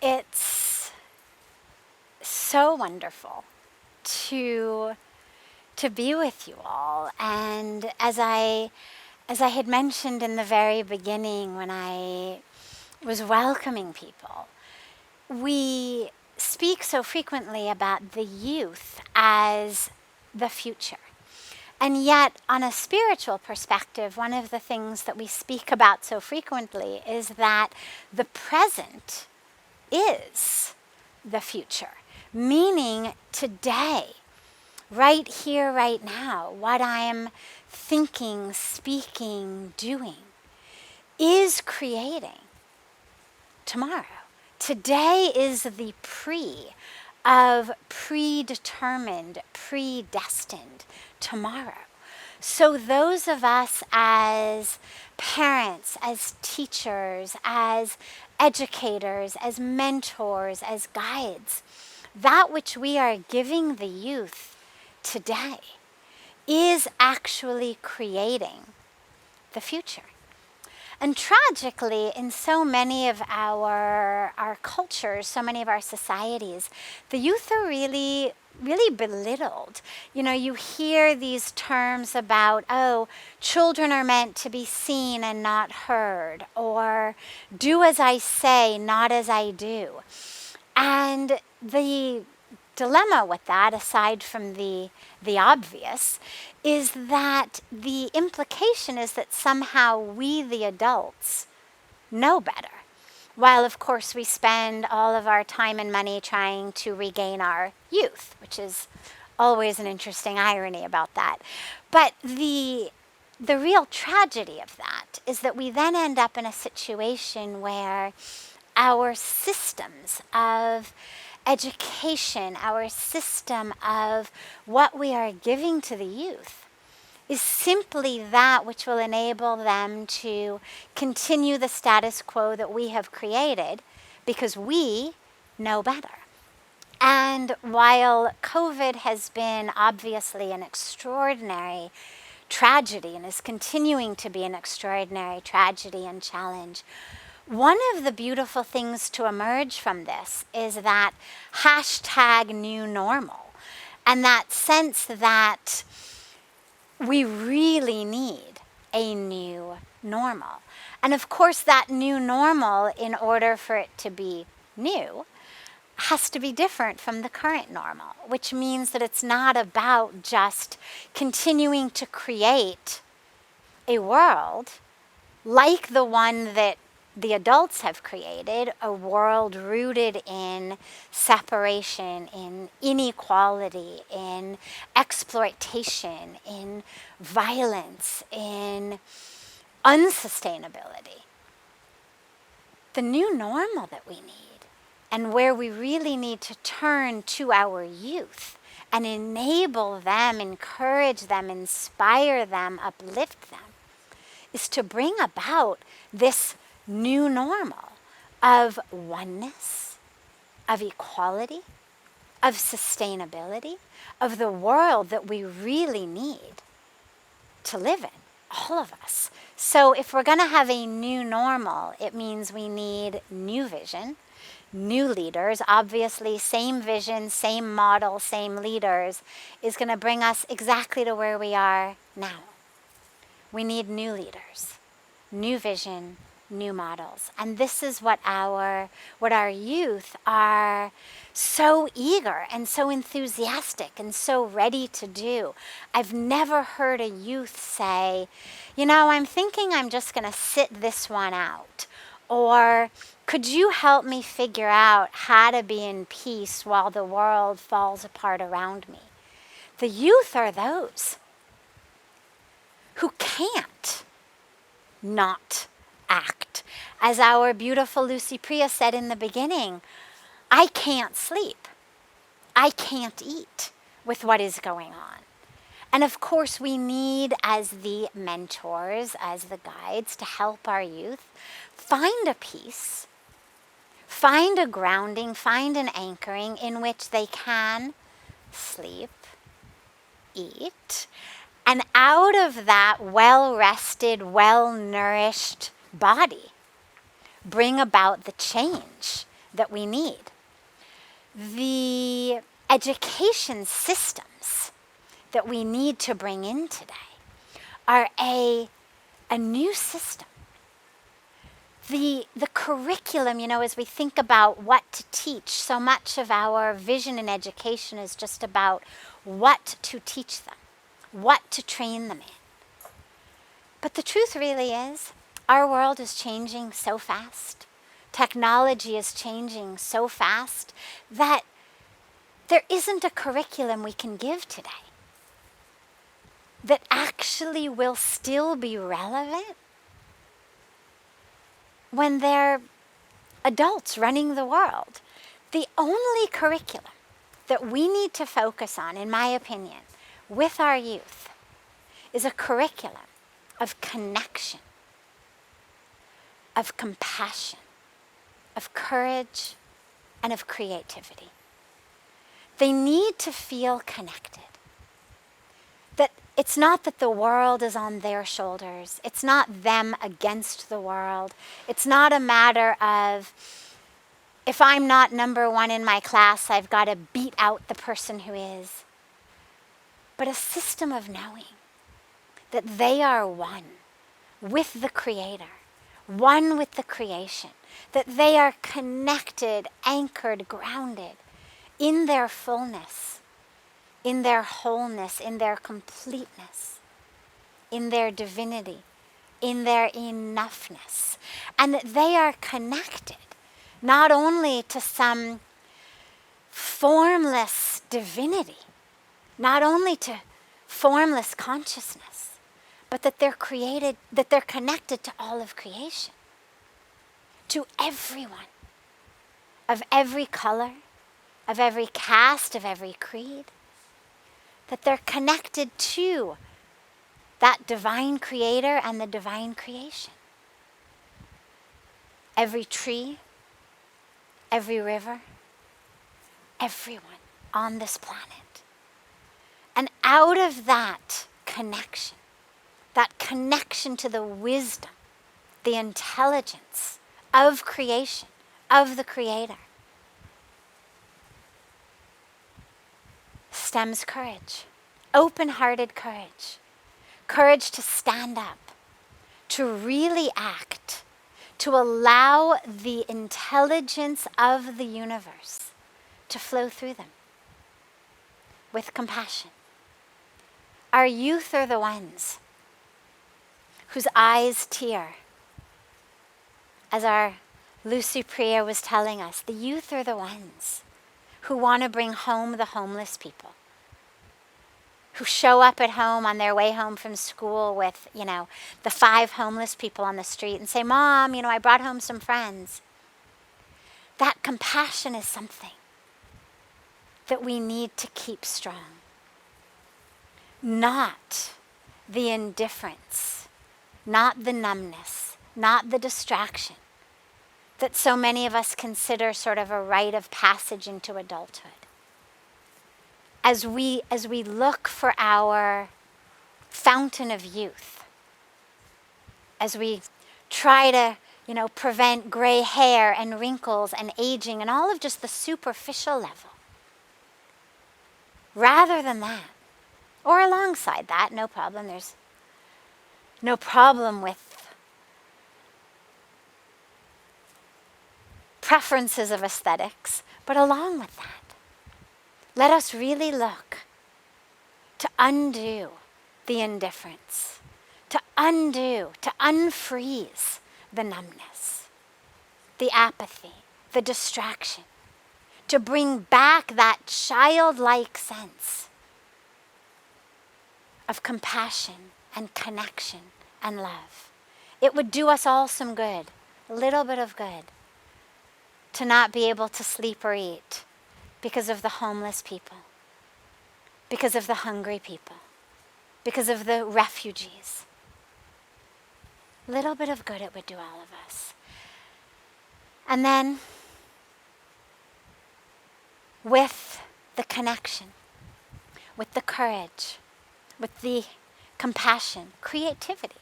It's so wonderful to be with you all. And as I had mentioned in the very beginning when I was welcoming people, we speak so frequently about the youth as the future. And yet, on a spiritual perspective, one of the things that we speak about so frequently is that the present is the future, meaning today, right here, right now, what I'm thinking, speaking, doing is creating tomorrow. Today is the of predetermined, predestined tomorrow. So those of us as parents, as teachers, as educators, as mentors, as guides, that which we are giving the youth today is actually creating the future. And tragically, in so many of our cultures, so many of our societies, the youth are really belittled. You know, you hear these terms about, oh, children are meant to be seen and not heard, or do as I say, not as I do. And the dilemma with that, aside from the obvious, is that the implication is that somehow we, the adults, know better. While, of course, we spend all of our time and money trying to regain our youth, which is always an interesting irony about that. But the real tragedy of that is that we then end up in a situation where our systems of education, our system of what we are giving to the youth, is simply that which will enable them to continue the status quo that we have created because we know better. And while COVID has been obviously an extraordinary tragedy and is continuing to be an extraordinary tragedy and challenge, one of the beautiful things to emerge from this is that #new normal, and that sense that we really need a new normal. And of course, that new normal, in order for it to be new, has to be different from the current normal, which means that it's not about just continuing to create a world like the one that the adults have created, a world rooted in separation, in inequality, in exploitation, in violence, in unsustainability. The new normal that we need, and where we really need to turn to our youth and enable them, encourage them, inspire them, uplift them, is to bring about this new normal of oneness, of equality, of sustainability, of the world that we really need to live in, all of us. So if we're going to have a new normal, it means we need new vision, new leaders. Obviously, same vision, same model, same leaders is going to bring us exactly to where we are now. We need new leaders, new vision, new models. And this is what our youth are so eager and so enthusiastic and so ready to do. I've never heard a youth say, you know, I'm thinking I'm just going to sit this one out. Or could you help me figure out how to be in peace while the world falls apart around me? The youth are those who can't not act. As our beautiful Lucy Priya said in the beginning, I can't sleep. I can't eat with what is going on. And of course, we need, as the mentors, as the guides, to help our youth find a peace, find a grounding, find an anchoring in which they can sleep, eat, and out of that well-rested, well-nourished body, bring about the change that we need. The education systems that we need to bring in today are a new system. The curriculum, as we think about what to teach, so much of our vision in education is just about what to teach them, what to train them in. But the truth really is, our world is changing so fast. Technology is changing so fast that there isn't a curriculum we can give today that actually will still be relevant when they're adults running the world. The only curriculum that we need to focus on, in my opinion, with our youth is a curriculum of connection, of compassion, of courage, and of creativity. They need to feel connected. That it's not that the world is on their shoulders. It's not them against the world. It's not a matter of, if I'm not number one in my class, I've got to beat out the person who is. But a system of knowing that they are one with the Creator, one with the creation, that they are connected, anchored, grounded in their fullness, in their wholeness, in their completeness, in their divinity, in their enoughness, and that they are connected not only to some formless divinity, not only to formless consciousness, but that they're created, that they're connected to all of creation, to everyone, of every color, of every caste, of every creed, that they're connected to that divine Creator and the divine creation. Every tree, every river, everyone on this planet. And out of that connection to the wisdom, the intelligence of creation, of the Creator, stems courage, open-hearted courage, courage to stand up, to really act, to allow the intelligence of the universe to flow through them with compassion. Our youth are the ones whose eyes tear. As our Lucy Priya was telling us, the youth are the ones who want to bring home the homeless people, who show up at home on their way home from school with, the 5 homeless people on the street and say, Mom, I brought home some friends. That compassion is something that we need to keep strong. Not the indifference, not the numbness, not the distraction that so many of us consider sort of a rite of passage into adulthood. As we look for our fountain of youth, as we try to, prevent gray hair and wrinkles and aging and all of just the superficial level, rather than that, or alongside that, no problem. There's no problem with preferences of aesthetics, but along with that, let us really look to undo the indifference, to unfreeze the numbness, the apathy, the distraction, to bring back that childlike sense of compassion and connection and love. It would do us all some good, a little bit of good, to not be able to sleep or eat because of the homeless people, because of the hungry people, because of the refugees. A little bit of good it would do all of us. And then, with the connection, with the courage, with the compassion, creativity.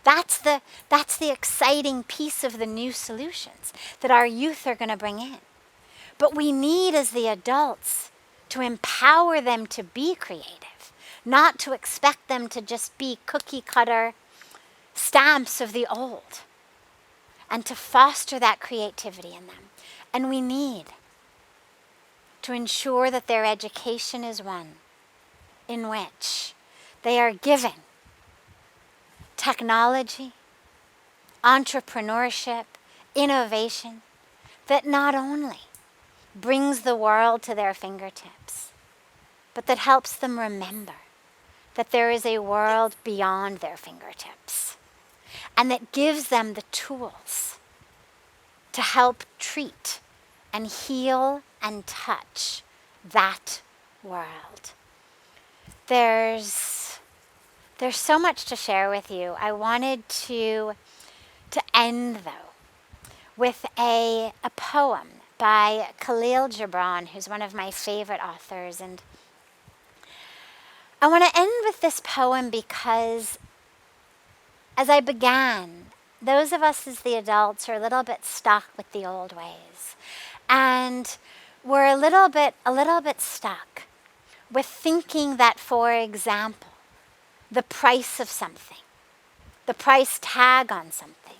That's the exciting piece of the new solutions that our youth are going to bring in. But we need, as the adults, to empower them to be creative, not to expect them to just be cookie cutter stamps of the old, and to foster that creativity in them. And we need to ensure that their education is one in which they are given technology, entrepreneurship, innovation that not only brings the world to their fingertips, but that helps them remember that there is a world beyond their fingertips, and that gives them the tools to help treat and heal and touch that world. There's so much to share with you. I wanted to end, though, with a poem by Khalil Gibran, who's one of my favorite authors. And I want to end with this poem because, as I began, those of us as the adults are a little bit stuck with the old ways. And we're a little bit stuck with thinking that, for example, the price of something, the price tag on something,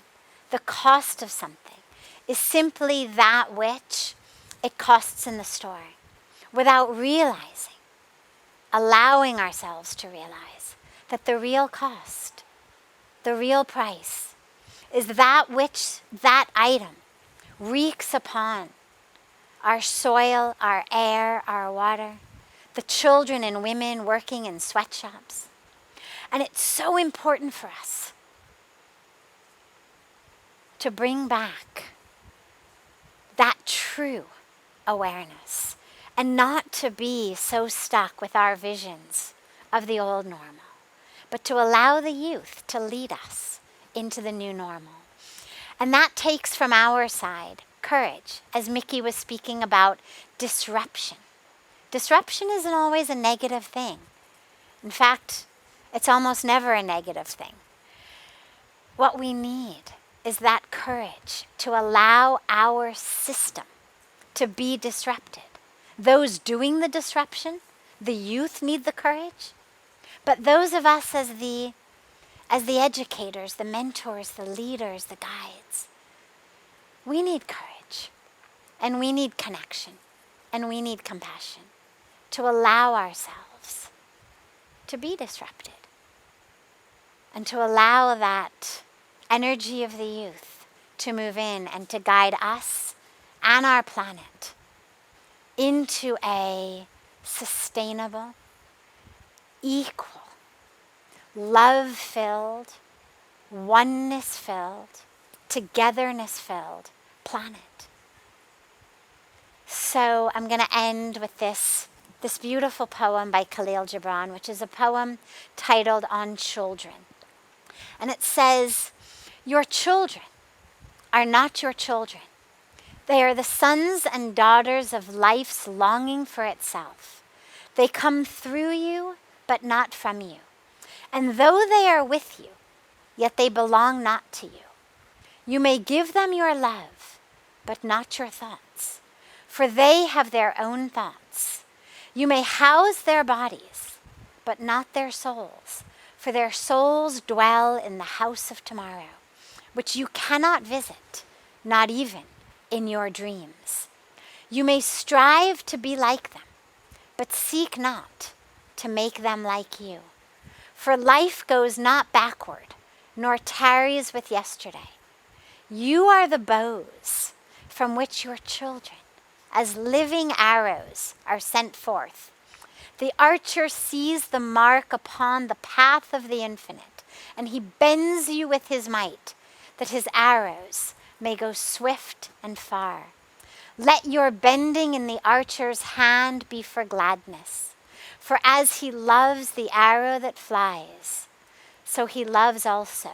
the cost of something is simply that which it costs in the store, without realizing, allowing ourselves to realize that the real cost, the real price, is that which that item wreaks upon our soil, our air, our water, the children and women working in sweatshops. And it's so important for us to bring back that true awareness and not to be so stuck with our visions of the old normal, but to allow the youth to lead us into the new normal. And that takes from our side courage, as Mickey was speaking about disruption. Disruption isn't always a negative thing. In fact, it's almost never a negative thing. What we need is that courage to allow our system to be disrupted. Those doing the disruption, the youth, need the courage. But those of us as the educators, the mentors, the leaders, the guides, we need courage, and we need connection, and we need compassion to allow ourselves to be disrupted, and to allow that energy of the youth to move in and to guide us and our planet into a sustainable, equal, love-filled, oneness-filled, togetherness-filled planet. So I'm going to end with this beautiful poem by Khalil Gibran, which is a poem titled On Children. And it says, "Your children are not your children. They are the sons and daughters of life's longing for itself. They come through you, but not from you. And though they are with you, yet they belong not to you. You may give them your love, but not your thoughts, for they have their own thoughts. You may house their bodies, but not their souls, for their souls dwell in the house of tomorrow, which you cannot visit, not even in your dreams. You may strive to be like them, but seek not to make them like you. For life goes not backward, nor tarries with yesterday. You are the bows from which your children, as living arrows, are sent forth. The archer sees the mark upon the path of the infinite, and he bends you with his might, that his arrows may go swift and far. Let your bending in the archer's hand be for gladness, for as he loves the arrow that flies, so he loves also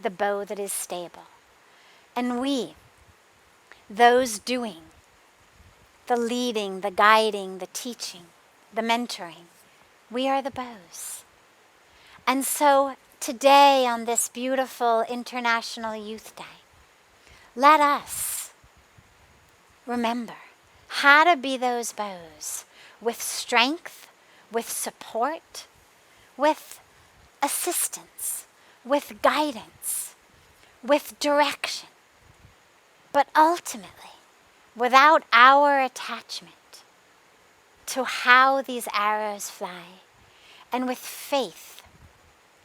the bow that is stable. And we, those doing the leading, the guiding, the teaching, the mentoring, we are the bows. And so today on this beautiful International Youth Day, let us remember how to be those bows with strength, with support, with assistance, with guidance, with direction, but ultimately without our attachment to how these arrows fly, and with faith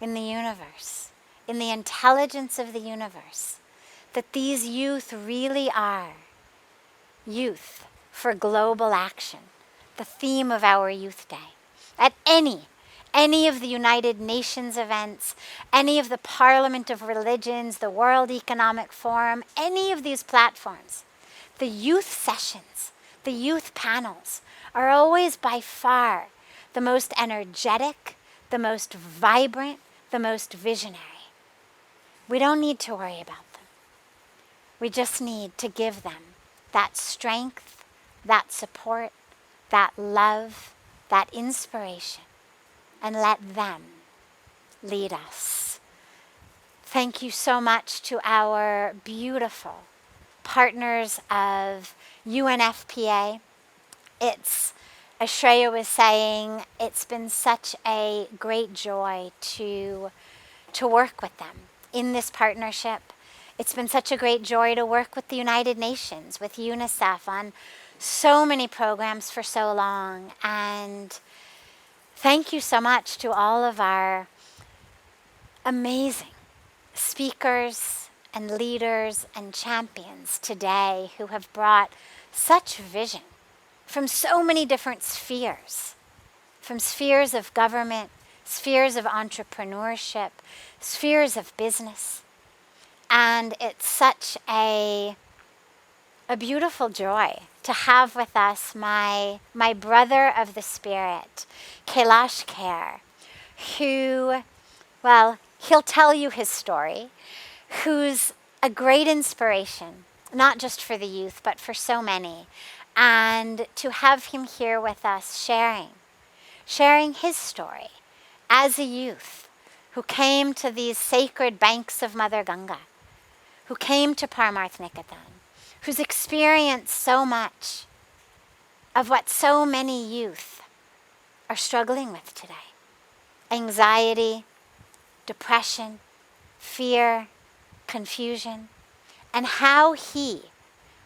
in the universe, in the intelligence of the universe, that these youth really are youth for global action, the theme of our Youth Day. At any of the United Nations events, any of the Parliament of Religions, the World Economic Forum, any of these platforms, the youth sessions, the youth panels are always by far the most energetic, the most vibrant, the most visionary. We don't need to worry about them. We just need to give them that strength, that support, that love, that inspiration, and let them lead us. Thank you so much to our beautiful partners of UNFPA. It's, as Shreya was saying, it's been such a great joy to work with them in this partnership. It's been such a great joy to work with the United Nations, with UNICEF on so many programs for so long. And thank you so much to all of our amazing speakers and leaders and champions today who have brought such vision from so many different spheres, from spheres of government, spheres of entrepreneurship, spheres of business. And it's such a beautiful joy to have with us my brother of the spirit, Kailash Kher, who, well, he'll tell you his story, who's a great inspiration, not just for the youth, but for so many. And to have him here with us sharing his story as a youth who came to these sacred banks of Mother Ganga, who came to Parmarth Niketan, who's experienced so much of what so many youth are struggling with today. Anxiety, depression, fear, confusion, and how he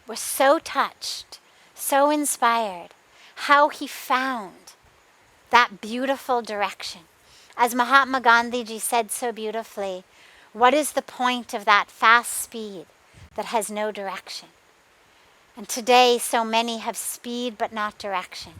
was so touched, so inspired, how he found that beautiful direction. As Mahatma Gandhi ji said so beautifully, what is the point of that fast speed that has no direction? And today so many have speed but not direction.